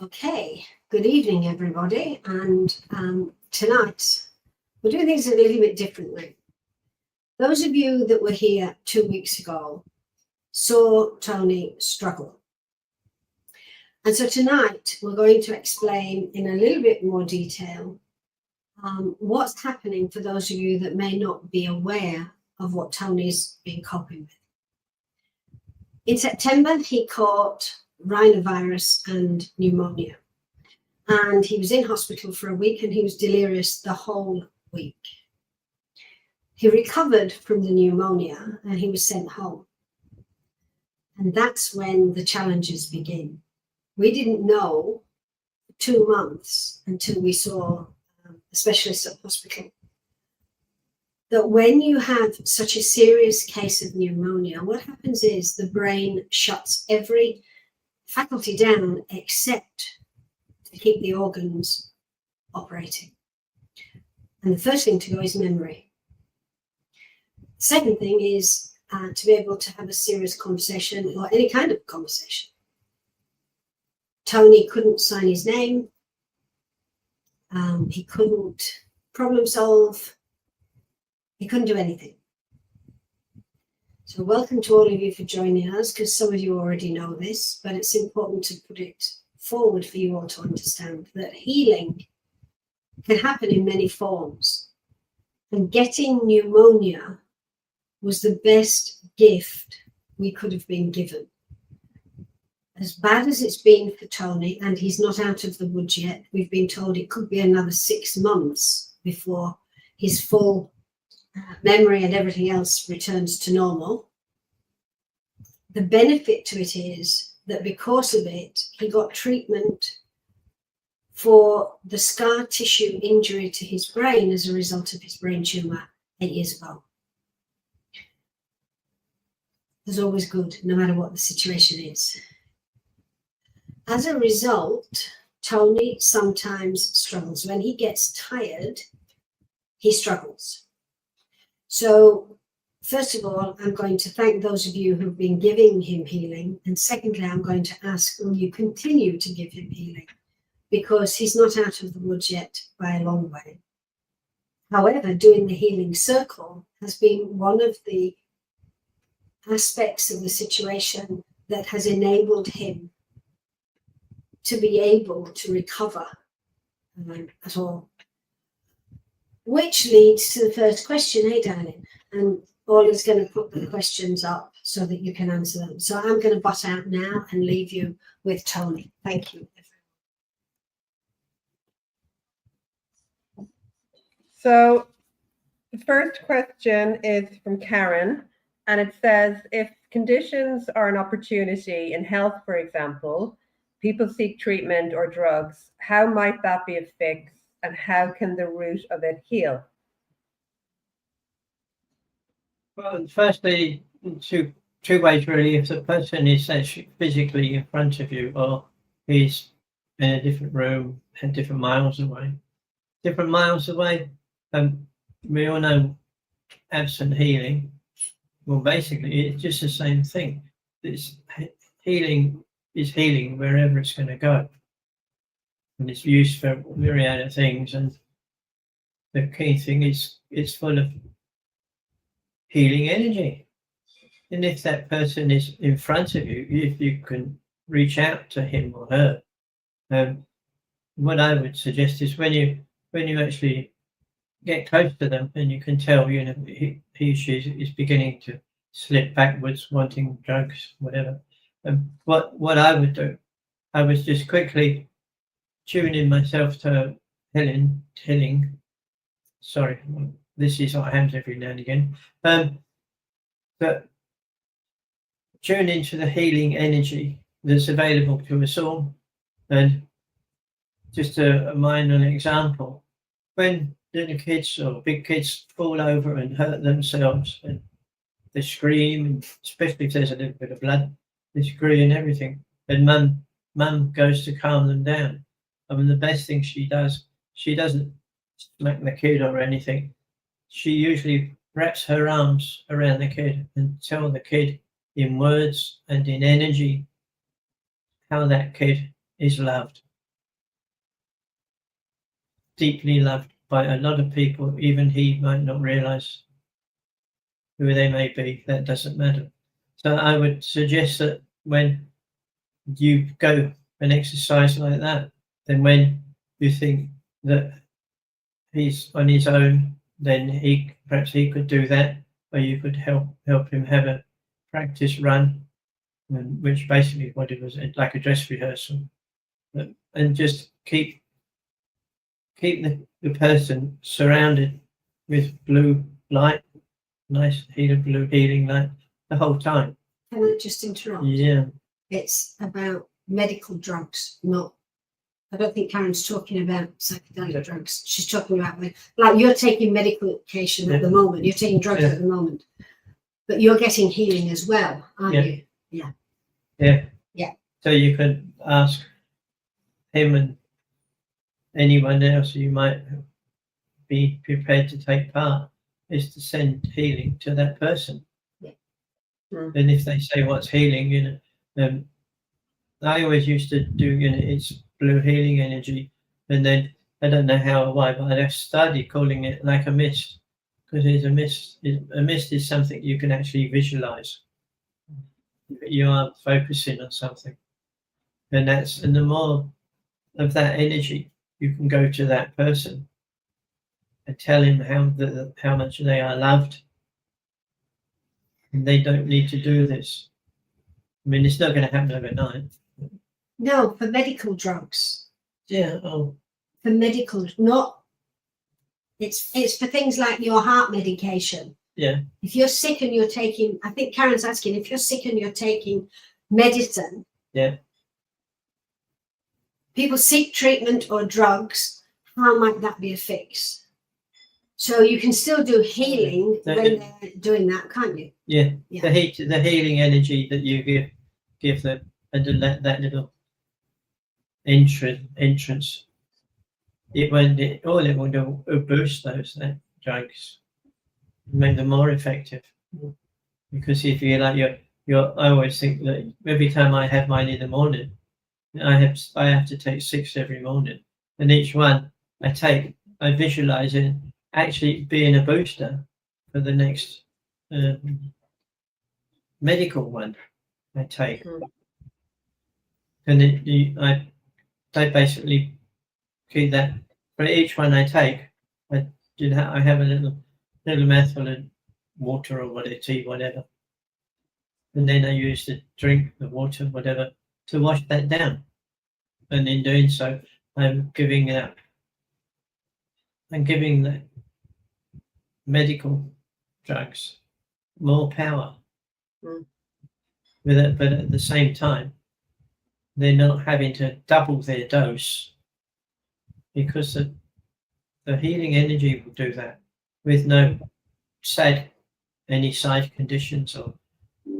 Okay, good evening, everybody. And tonight we're doing things a little bit differently. Those of you that were here 2 weeks ago saw Tony struggle. And so tonight we're going to explain in a little bit more detail what's happening for those of you that may not be aware of what Tony's been coping with. In September, he caught rhinovirus and pneumonia. And he was in hospital for a week and he was delirious the whole week. He recovered from the pneumonia and he was sent home. And that's when the challenges begin. We didn't know for 2 months until we saw a specialist at hospital that when you have such a serious case of pneumonia, what happens is the brain shuts every faculty down except to keep the organs operating. And the first thing to go is memory. The second thing is to be able to have a serious conversation or any kind of conversation. Tony couldn't sign his name. He couldn't problem solve. He couldn't do anything. So welcome to all of you for joining us, because some of you already know this, but it's important to put it forward for you all to understand that healing can happen in many forms. And getting pneumonia was the best gift we could have been given. As bad as it's been for Tony, and he's not out of the woods yet, we've been told it could be another 6 months before his full memory and everything else returns to normal. The benefit to it is that because of it, he got treatment for the scar tissue injury to his brain as a result of his brain tumor 8 years ago. It's always good, no matter what the situation is. As a result, Tony sometimes struggles. When he gets tired, he struggles. So, first of all, I'm going to thank those of you who've been giving him healing. And secondly, I'm going to ask, will you continue to give him healing? Because he's not out of the woods yet by a long way. However, doing the healing circle has been one of the aspects of the situation that has enabled him to be able to recover at all. Which leads to the first question, hey darling, and Ollie's going to put the questions up so that you can answer them. So I'm going to butt out now and leave you with Tony. Thank you. So the first question is from Karen, and it says, if conditions are an opportunity in health, for example, people seek treatment or drugs, how might that be a fix? And how can the root of it heal? Well, firstly, two ways really. If the person is actually physically in front of you, or he's in a different room and different miles away, we all know absent healing. Well, basically, it's just the same thing. It's healing is healing wherever it's going to go. And it's used for a myriad of things, and the key thing is it's full of healing energy. And if that person is in front of you, if you can reach out to him or her, what I would suggest is when you actually get close to them and you can tell, he or she is beginning to slip backwards, wanting drugs, whatever. What I would do, I was just quickly tune in myself to healing. Sorry, this is what happens every now and again. But tune into the healing energy that's available to us all. And just a minor example, when little kids or big kids fall over and hurt themselves, and they scream, and especially if there's a little bit of blood, they scream and everything. And mum goes to calm them down. I mean, the best thing she does, she doesn't smack the kid or anything. She usually wraps her arms around the kid and tell the kid in words and in energy how that kid is loved. deeply loved by a lot of people. Even he might not realize who they may be. That doesn't matter. So I would suggest that when you go and exercise like that, then when you think that he's on his own, then perhaps he could do that, or you could help him have a practice run, which basically what it was, like a dress rehearsal, and just keep the person surrounded with blue light, nice blue healing light the whole time. Can I just interrupt? Yeah. It's about medical drugs, not. I don't think Karen's talking about psychedelic drugs. She's talking about like you're taking medication at the moment. You're taking drugs at the moment, but you're getting healing as well, aren't you? Yeah. So you could ask him and anyone else you might be prepared to take part, is to send healing to that person. Yeah. And if they say what's healing, I always used to do, it's blue healing energy, and then I don't know how or why, but I started calling it like a mist, because it's a mist. A mist is something you can actually visualize. You are focusing on something, and the more of that energy you can go to that person and tell him how much they are loved, and they don't need to do this. I mean, it's not going to happen overnight. No, for medical drugs. Yeah. For medical, not. It's for things like your heart medication. Yeah. If you're sick and you're taking, I think Karen's asking, if you're sick and you're taking medicine. Yeah. People seek treatment or drugs. How might that be a fix? So you can still do healing when they're doing that, can't you? Yeah. The healing energy that you give them, and that little entrance, it will do will boost those drugs, make them more effective. Because if you I always think that every time I have mine in the morning, I have to take 6 every morning, and each one I visualize it actually being a booster for the next medical one I take. And I basically keep that for each one I take. I have a little mouthful of water or whatever, tea, whatever, and then I use the water, whatever, to wash that down. And in doing so, I'm giving the medical drugs more power. But at the same time, they're not having to double their dose, because the healing energy will do that with no any side conditions or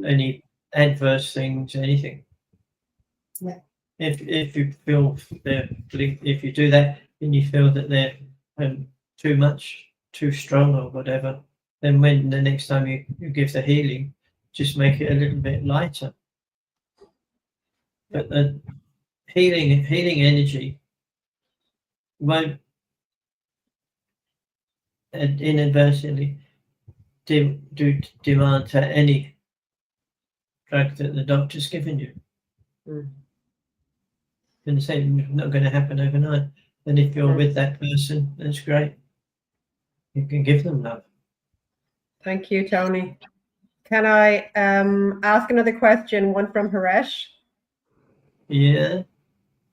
any adverse things, anything. Yeah. If you feel if you do that and you feel that they're too strong or whatever, then when the next time you give the healing, just make it a little bit lighter. But the healing energy won't inadvertently do demand to any drug that the doctor's given you. And the same is not going to happen overnight. And if you're with that person, that's great. You can give them love. Thank you, Tony. Can I ask another question? One from Haresh. Yeah.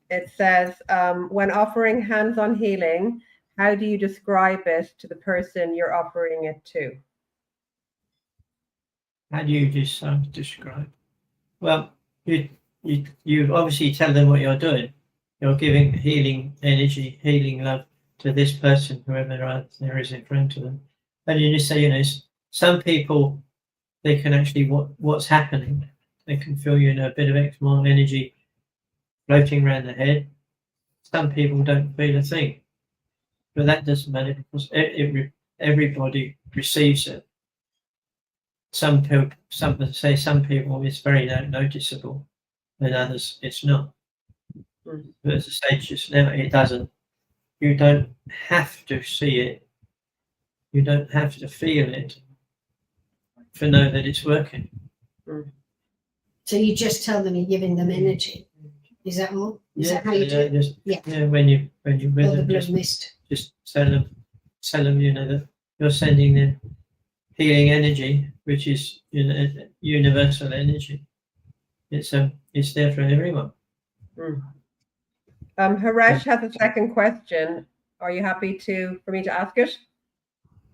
It says, when offering hands-on healing, how do you describe it to the person you're offering it to? How do you describe? Well, you obviously tell them what you're doing. You're giving healing energy, healing love to this person, whoever there is in front of them. And you just say, some people, they can actually, what's happening, they can feel, a bit of more energy floating around the head. Some people don't feel a thing. But that doesn't matter, because everybody receives it. Some people it's very noticeable, and others it's not. But as I said just now, it doesn't. you don't have to see it. You don't have to feel it to know that it's working. So you just tell them you're giving them energy. Is that all? Is that how you do it? Just, Yeah. when you're with Or the them, blood mist. just tell them, that you're sending them healing energy, which is universal energy. It's there for everyone. Haresh has a second question. Are you happy for me to ask it?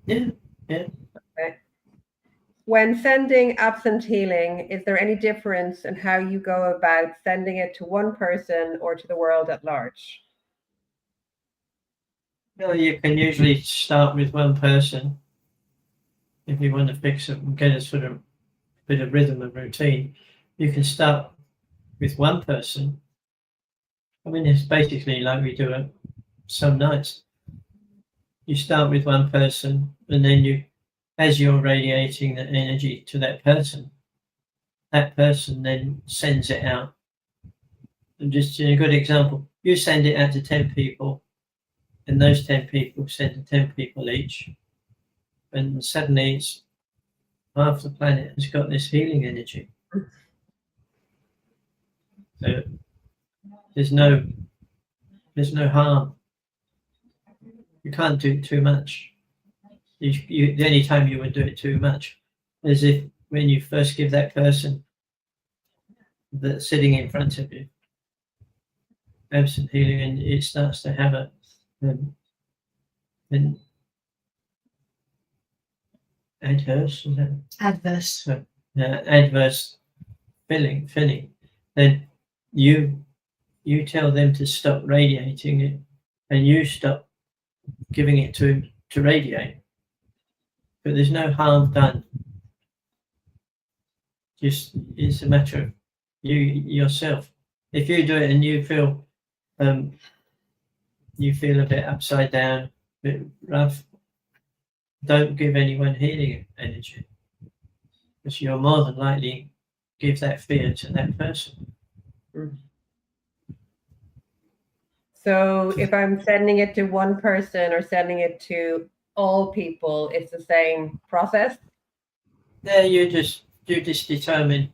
Yeah. Okay. When sending absent healing, is there any difference in how you go about sending it to one person or to the world at large? Well, you can usually start with one person if you want to fix it and get a sort of bit of rhythm and routine. You can start with one person. I mean, it's basically like we do it some nights. You start with one person, and then as you're radiating the energy to that person then sends it out. And just a good example, you send it out to 10 people, and those 10 people send to 10 people each, and suddenly it's half the planet has got this healing energy. So there's no harm. You can't do too much. The only time you would do it too much is if when you first give that person that's sitting in front of you absent healing, and it starts to have an adverse feeling, then you tell them to stop radiating it, and you stop giving it to radiate. But there's no harm done. Just it's a matter of you yourself. If you do it and you feel a bit upside down, a bit rough, don't give anyone healing energy, because you're more than likely give that fear to that person. So if I'm sending it to one person or sending it to all people, it's the same process? There you just determine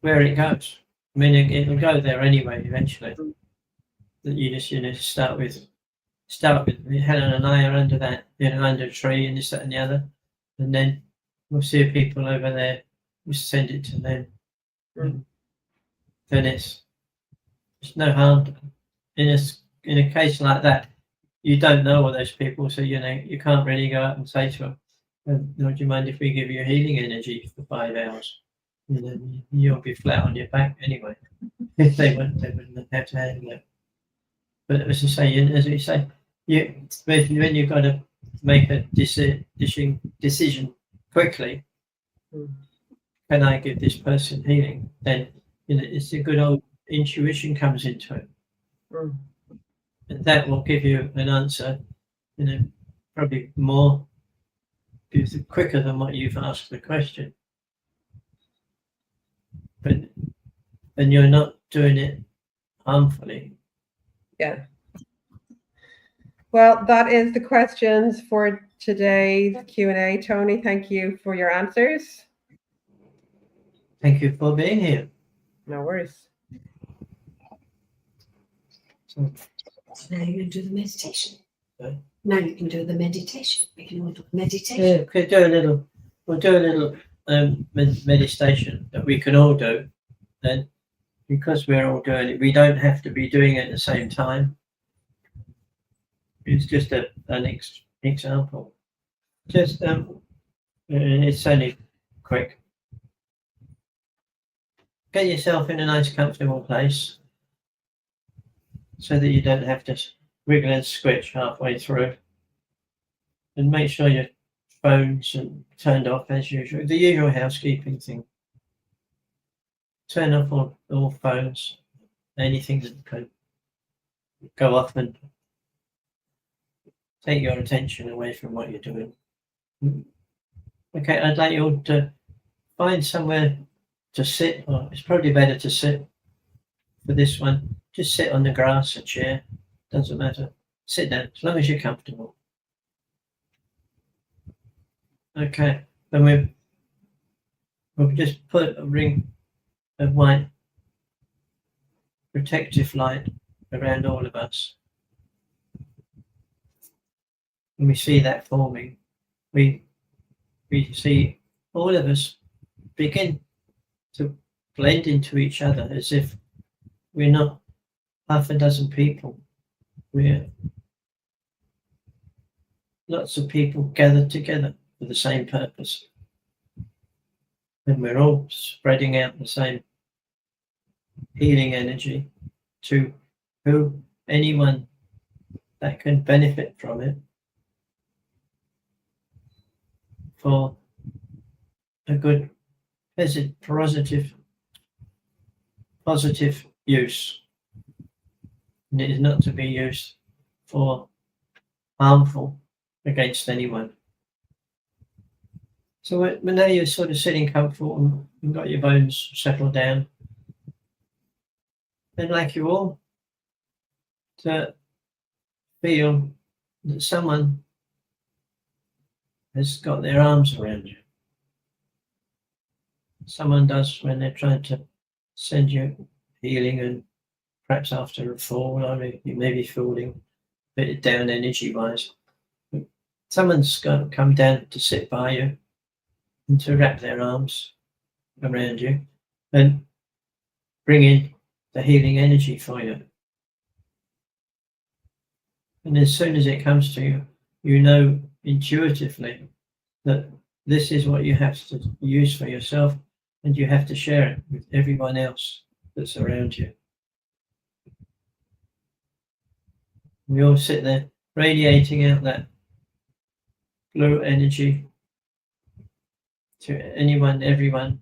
where it goes. I mean, it'll go there anyway eventually. That you just start with Helen and I are under that, under a tree and this, that and the other, and then we'll see people over there, we'll send it to them. Then it's no harm. In a case like that, you don't know all those people, so you can't really go up and say to them, do you mind if we give you healing energy for 5 hours? You'll be flat on your back anyway. If they wouldn't have to handle it. But as we say, when you've got to make a decision quickly, can I give this person healing? Then it's a good old intuition comes into it. And that will give you an answer, probably quicker than what you've asked the question. And you're not doing it harmfully. Yeah. Well, that is the questions for today's Q&A. Tony, thank you for your answers. Thank you for being here. No worries. So now you're going to do the meditation. Sorry? Now you can do the meditation. We can all do meditation. Yeah, we'll do a little meditation that we can all do. Then, because we're all doing it, we don't have to be doing it at the same time. It's just an example. Just it's only quick. Get yourself in a nice, comfortable place, so that you don't have to wriggle and squitch halfway through. And make sure your phone's turned off as usual. The usual housekeeping thing. Turn off all phones, anything that could go off and take your attention away from what you're doing. Okay, I'd like you all to find somewhere to sit, or it's probably better to sit for this one. Just sit on the grass, a chair, doesn't matter. Sit down, as long as you're comfortable. Okay, then we'll just put a ring of white protective light around all of us. When we see that forming, we see all of us begin to blend into each other as if we're not half a dozen people. We're lots of people gathered together for the same purpose. And we're all spreading out the same healing energy to anyone that can benefit from it for a good, positive use. And it is not to be used for harmful against anyone. So when now you're sort of sitting comfortable and you've got your bones settled down, I'd like you all to feel that someone has got their arms around you. Someone does when they're trying to send you healing, and perhaps after a fall, you may be feeling a bit down energy-wise. Someone's got to come down to sit by you and to wrap their arms around you and bring in the healing energy for you. And as soon as it comes to you, you know intuitively that this is what you have to use for yourself, and you have to share it with everyone else that's around you. We all sit there radiating out that blue energy to anyone, everyone.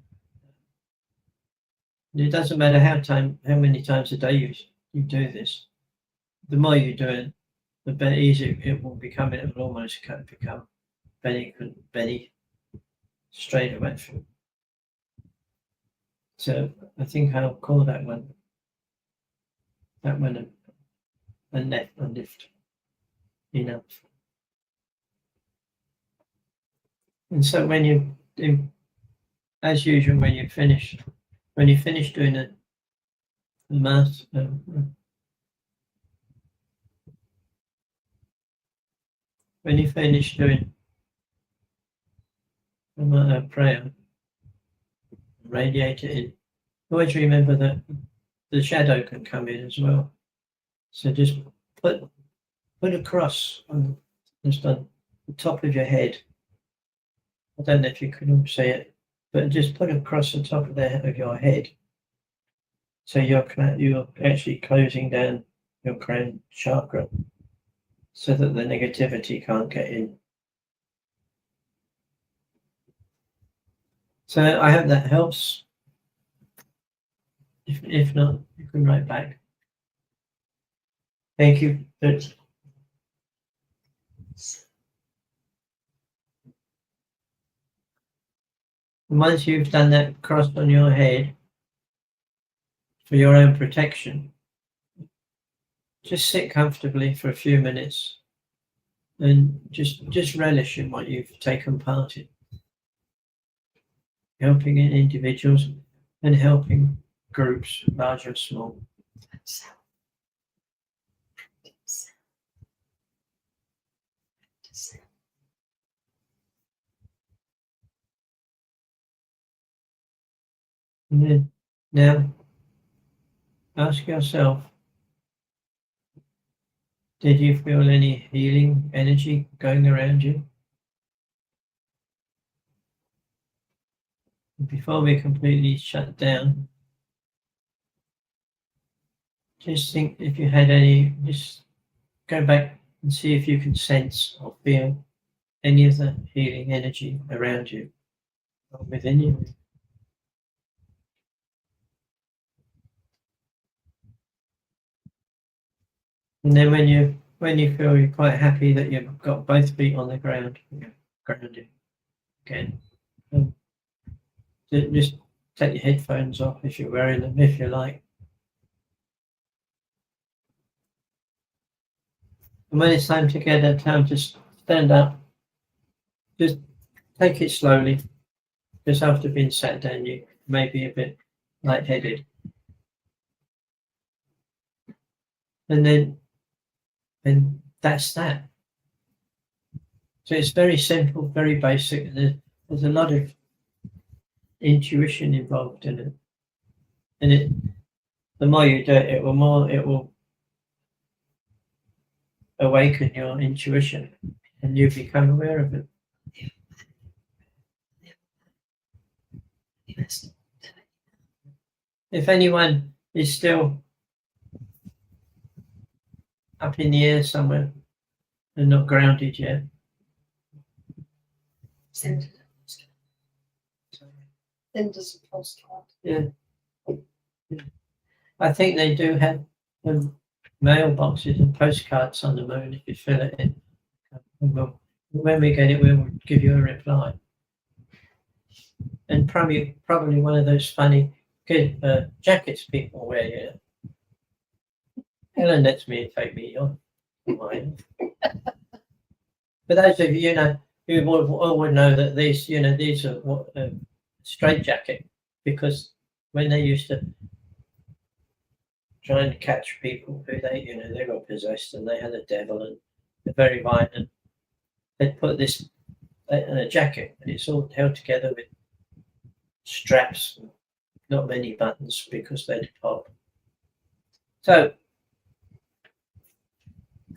And it doesn't matter how many times a day you do this. The more you do it, the better easier it will become. It will almost become Benny straight away. So I think I'll call that one a lift. Enough. And so as usual, when you finish doing the mass, when you finish doing a prayer, radiate it in, always remember that the shadow can come in as well. So just put a cross just on the top of your head. I don't know if you can all see it, but just put a cross on top of your head. So you're actually closing down your crown chakra so that the negativity can't get in. So I hope that helps. If not, you can write back. Thank you. Once you've done that cross on your head for your own protection, just sit comfortably for a few minutes and just relish in what you've taken part in. Helping individuals and helping groups, large or small. And then now ask yourself, did you feel any healing energy going around you? Before we completely shut down, just think if you had any, just go back and see if you can sense or feel any of the healing energy around you or within you. And then when you feel you're quite happy that you've got both feet on the ground, grounded again. Just take your headphones off if you're wearing them, if you like. And when it's time to get a time to stand up, just take it slowly. Because after being sat down, you may be a bit lightheaded. And that's that. So it's very simple, very basic, and there's a lot of intuition involved in it. And the more you do it, it will awaken your intuition, and you become aware of it. Yes. If anyone is still up in the air somewhere and not grounded yet, Send us a postcard. yeah, I think they do have mailboxes and postcards on the moon if you fill it in. When we get it, we'll give you a reply. And probably one of those funny good jackets people wear. Yeah. Helen lets me take me on. For those of you, who would know that these are what straight jacket, because when they used to try and catch people who they got possessed and they had a devil and they're very violent, they'd put this in a jacket and it's all held together with straps, not many buttons because they'd pop. So,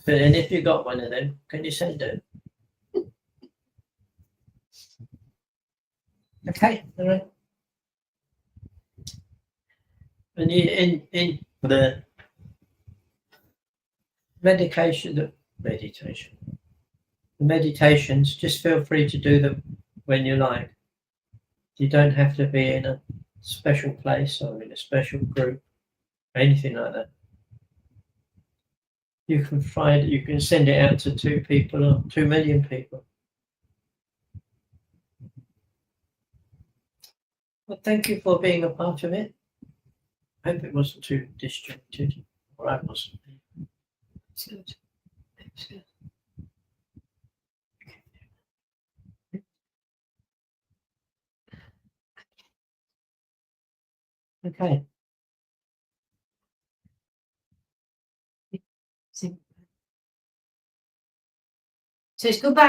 and if you got one of them, can you send it? Okay, all right. And in the meditations, just feel free to do them when you like. You don't have to be in a special place or in a special group or anything like that. You can send it out to 2 people or 2 million people. Well, thank you for being a part of it. I hope it wasn't too distracted, or I wasn't. It's good. It's good. Okay. So it's goodbye.